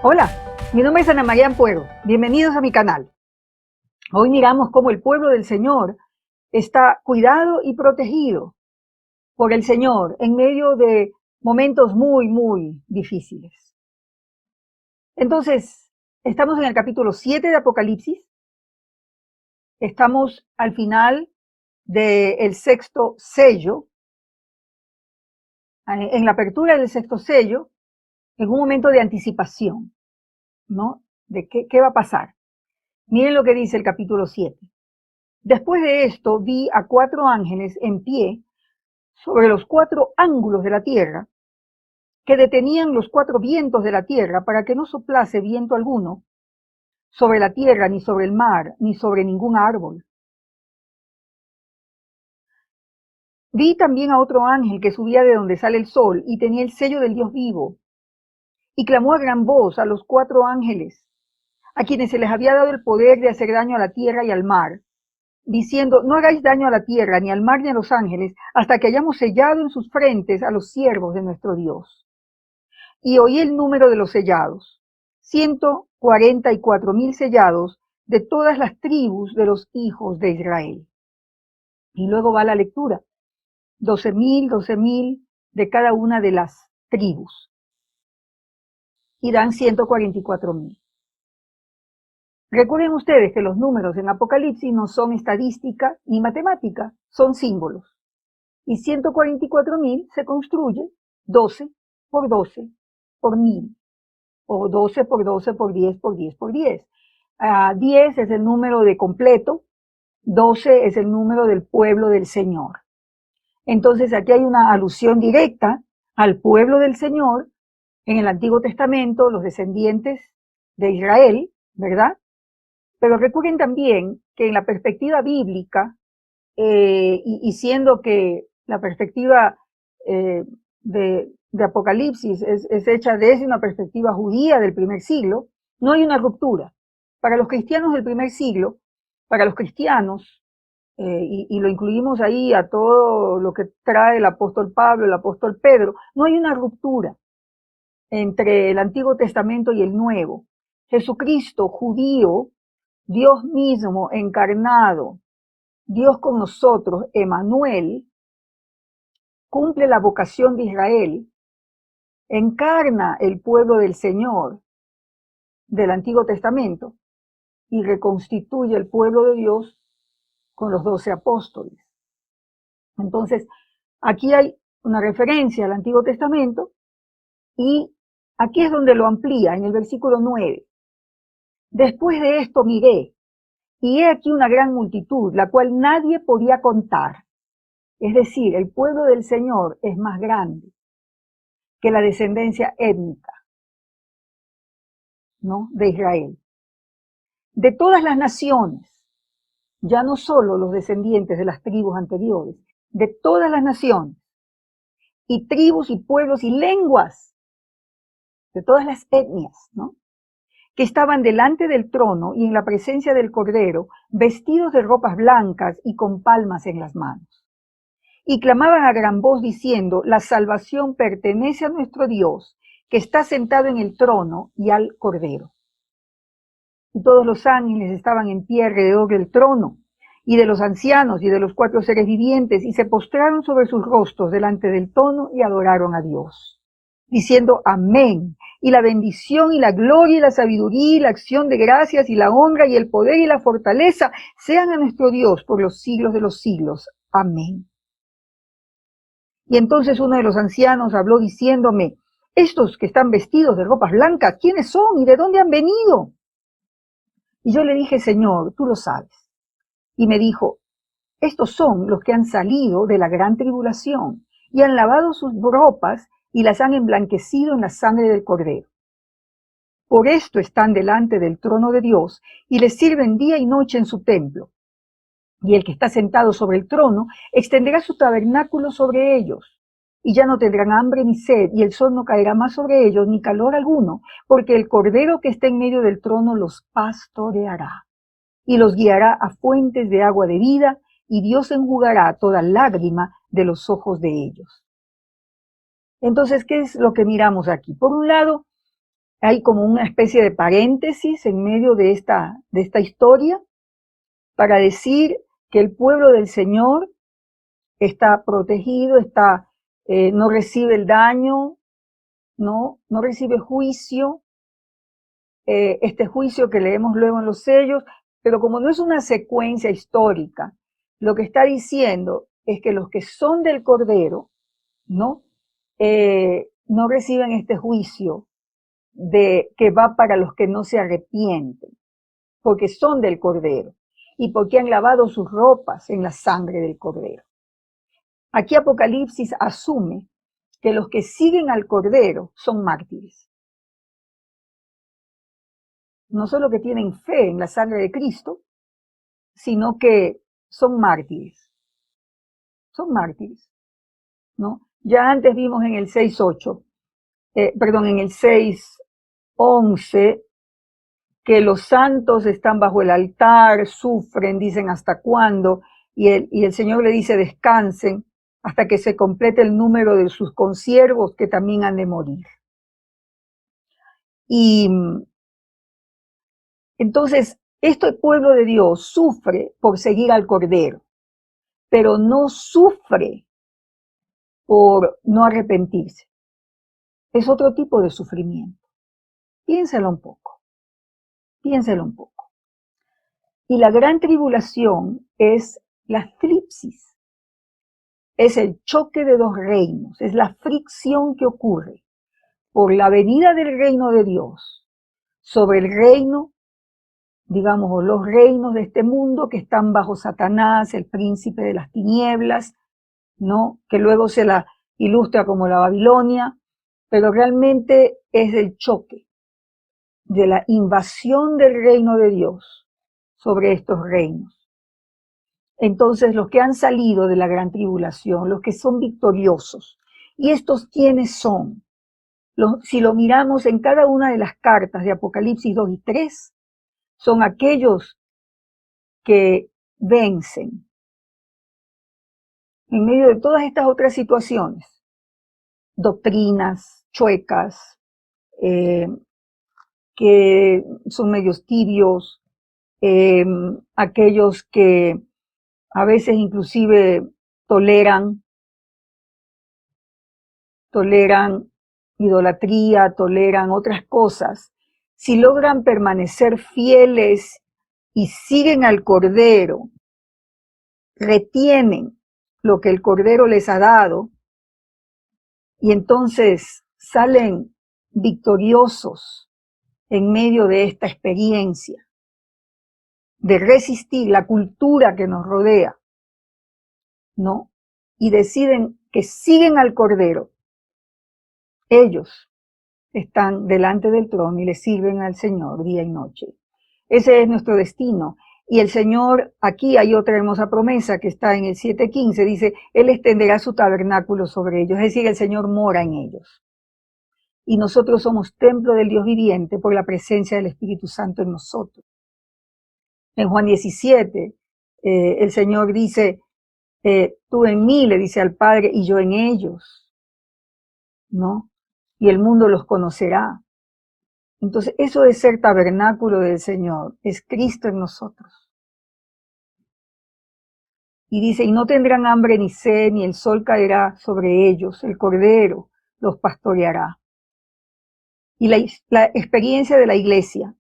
Hola, mi nombre es Ana María Ampuero. Bienvenidos a mi canal. Hoy miramos cómo el pueblo del Señor está cuidado y protegido por el Señor en medio de momentos muy difíciles. Entonces, estamos en el capítulo 7 de Apocalipsis. Estamos al final del sexto sello. En la apertura del sexto sello, en un momento de anticipación, ¿no? De qué va a pasar. Miren lo que dice el capítulo 7. Después de esto vi a 4 ángeles en pie sobre los 4 ángulos de la tierra, que detenían los 4 vientos de la tierra para que no soplase viento alguno sobre la tierra, ni sobre el mar, ni sobre ningún árbol. Vi también a otro ángel que subía de donde sale el sol y tenía el sello del Dios vivo, y clamó a gran voz a los 4 ángeles, a quienes se les había dado el poder de hacer daño a la tierra y al mar, diciendo: no hagáis daño a la tierra, ni al mar, ni a los ángeles, hasta que hayamos sellado en sus frentes a los siervos de nuestro Dios. Y oí el número de los sellados: 144,000 sellados de todas las tribus de los hijos de Israel. Y luego va la lectura: 12,000 de cada una de las tribus. Y dan 144,000. Recuerden ustedes que los números en Apocalipsis no son estadística ni matemática, son símbolos. Y 144,000 se construye 12 por 12 por 1000, o 12 por 12 por 10 por 10 por 10. 10 es el número de completo, 12 es el número del pueblo del Señor. Entonces aquí hay una alusión directa al pueblo del Señor en el Antiguo Testamento, los descendientes de Israel, ¿verdad? Pero recuerden también que en la perspectiva bíblica, y siendo que la perspectiva de Apocalipsis es hecha desde una perspectiva judía del primer siglo, no hay una ruptura. Para los cristianos del primer siglo, para los cristianos, y lo incluimos ahí a todo lo que trae el apóstol Pablo, el apóstol Pedro, no hay una ruptura entre el Antiguo Testamento y el Nuevo. Jesucristo, judío, Dios mismo encarnado, Dios con nosotros, Emmanuel, cumple la vocación de Israel, encarna el pueblo del Señor del Antiguo Testamento y reconstituye el pueblo de Dios con los 12 apóstoles. Entonces, aquí hay una referencia al Antiguo Testamento y aquí es donde lo amplía en el versículo 9. Después de esto miré, y he aquí una gran multitud, la cual nadie podía contar. Es decir, el pueblo del Señor es más grande que la descendencia étnica, ¿no?, de Israel. De todas las naciones, ya no solo los descendientes de las tribus anteriores, de todas las naciones, y tribus y pueblos y lenguas, de todas las etnias, ¿no?, que estaban delante del trono y en la presencia del Cordero, vestidos de ropas blancas y con palmas en las manos. Y clamaban a gran voz diciendo: la salvación pertenece a nuestro Dios, que está sentado en el trono, y al Cordero. Y todos los ángeles estaban en pie alrededor del trono, y de los ancianos y de los 4 seres vivientes, y se postraron sobre sus rostros delante del trono y adoraron a Dios, diciendo: amén. Y la bendición y la gloria y la sabiduría y la acción de gracias y la honra y el poder y la fortaleza sean a nuestro Dios por los siglos de los siglos. Amén. Y entonces uno de los ancianos habló diciéndome: estos que están vestidos de ropas blancas, ¿quiénes son y de dónde han venido? Y yo le dije: Señor, tú lo sabes. Y me dijo: estos son los que han salido de la gran tribulación y han lavado sus ropas y las han emblanquecido en la sangre del Cordero. Por esto están delante del trono de Dios y les sirven día y noche en su templo. Y el que está sentado sobre el trono extenderá su tabernáculo sobre ellos. Y ya no tendrán hambre ni sed, y el sol no caerá más sobre ellos, ni calor alguno, porque el Cordero que está en medio del trono los pastoreará, y los guiará a fuentes de agua de vida, y Dios enjugará toda lágrima de los ojos de ellos. Entonces, ¿qué es lo que miramos aquí? Por un lado, hay como una especie de paréntesis en medio de esta historia para decir que el pueblo del Señor está protegido, no recibe el daño, no recibe juicio, este juicio que leemos luego en los sellos, pero como no es una secuencia histórica, lo que está diciendo es que los que son del Cordero, no reciben este juicio que va para los que no se arrepienten, porque son del Cordero y porque han lavado sus ropas en la sangre del Cordero. Aquí Apocalipsis asume que los que siguen al Cordero son mártires. No solo que tienen fe en la sangre de Cristo, sino que son mártires. Son mártires, ¿no? Ya antes vimos en el 6.8, en el 6.11, que los santos están bajo el altar, sufren, dicen hasta cuándo, y el Señor le dice descansen hasta que se complete el número de sus consiervos que también han de morir. Y entonces, este pueblo de Dios sufre por seguir al Cordero, pero no sufre por no arrepentirse. Es otro tipo de sufrimiento. Piénselo un poco. Piénselo un poco. Y la gran tribulación es la flipsis. Es el choque de dos reinos, es la fricción que ocurre por la venida del reino de Dios sobre el reino, digamos, o los reinos de este mundo que están bajo Satanás, el príncipe de las tinieblas, ¿no? Que luego se la ilustra como la Babilonia, pero realmente es el choque de la invasión del reino de Dios sobre estos reinos. Entonces, los que han salido de la gran tribulación, los que son victoriosos, ¿y estos quiénes son? Si lo miramos en cada una de las cartas de Apocalipsis 2 y 3, son aquellos que vencen en medio de todas estas otras situaciones, doctrinas chuecas, que son medios tibios, aquellos que a veces inclusive toleran idolatría, toleran otras cosas. Si logran permanecer fieles y siguen al Cordero, retienen lo que el Cordero les ha dado y entonces salen victoriosos en medio de esta experiencia de resistir la cultura que nos rodea, ¿no? Y deciden que siguen al Cordero. Ellos están delante del trono y le sirven al Señor día y noche. Ese es nuestro destino. Y el Señor, aquí hay otra hermosa promesa que está en el 7.15, dice, Él extenderá su tabernáculo sobre ellos, es decir, el Señor mora en ellos. Y nosotros somos templo del Dios viviente por la presencia del Espíritu Santo en nosotros. En Juan 17, el Señor dice, tú en mí, le dice al Padre, y yo en ellos, ¿no? Y el mundo los conocerá. Entonces, eso es ser tabernáculo del Señor, es Cristo en nosotros. Y dice, y no tendrán hambre ni sed, ni el sol caerá sobre ellos, el Cordero los pastoreará. Y la experiencia de la iglesia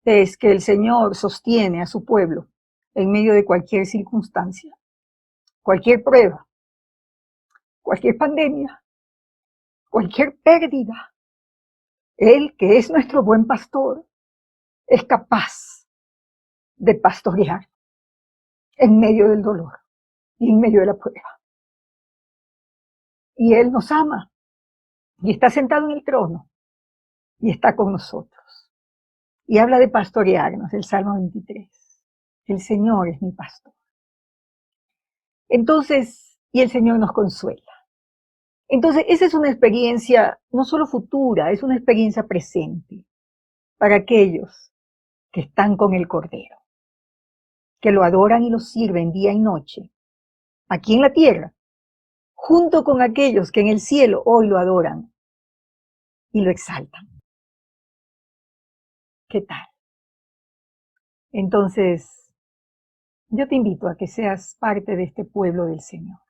es que el Señor sostiene a su pueblo en medio de cualquier circunstancia, cualquier prueba, cualquier pandemia, cualquier pérdida. Él, que es nuestro buen pastor, es capaz de pastorear en medio del dolor y en medio de la prueba. Y Él nos ama y está sentado en el trono y está con nosotros. Y habla de pastorearnos, el Salmo 23. El Señor es mi pastor. Entonces, y el Señor nos consuela. Entonces, esa es una experiencia no solo futura, es una experiencia presente para aquellos que están con el Cordero, que lo adoran y lo sirven día y noche, aquí en la tierra, junto con aquellos que en el cielo hoy lo adoran y lo exaltan. ¿Qué tal? Entonces, yo te invito a que seas parte de este pueblo del Señor,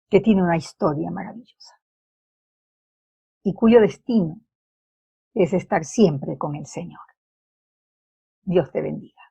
que tiene una historia maravillosa y cuyo destino es estar siempre con el Señor. Dios te bendiga.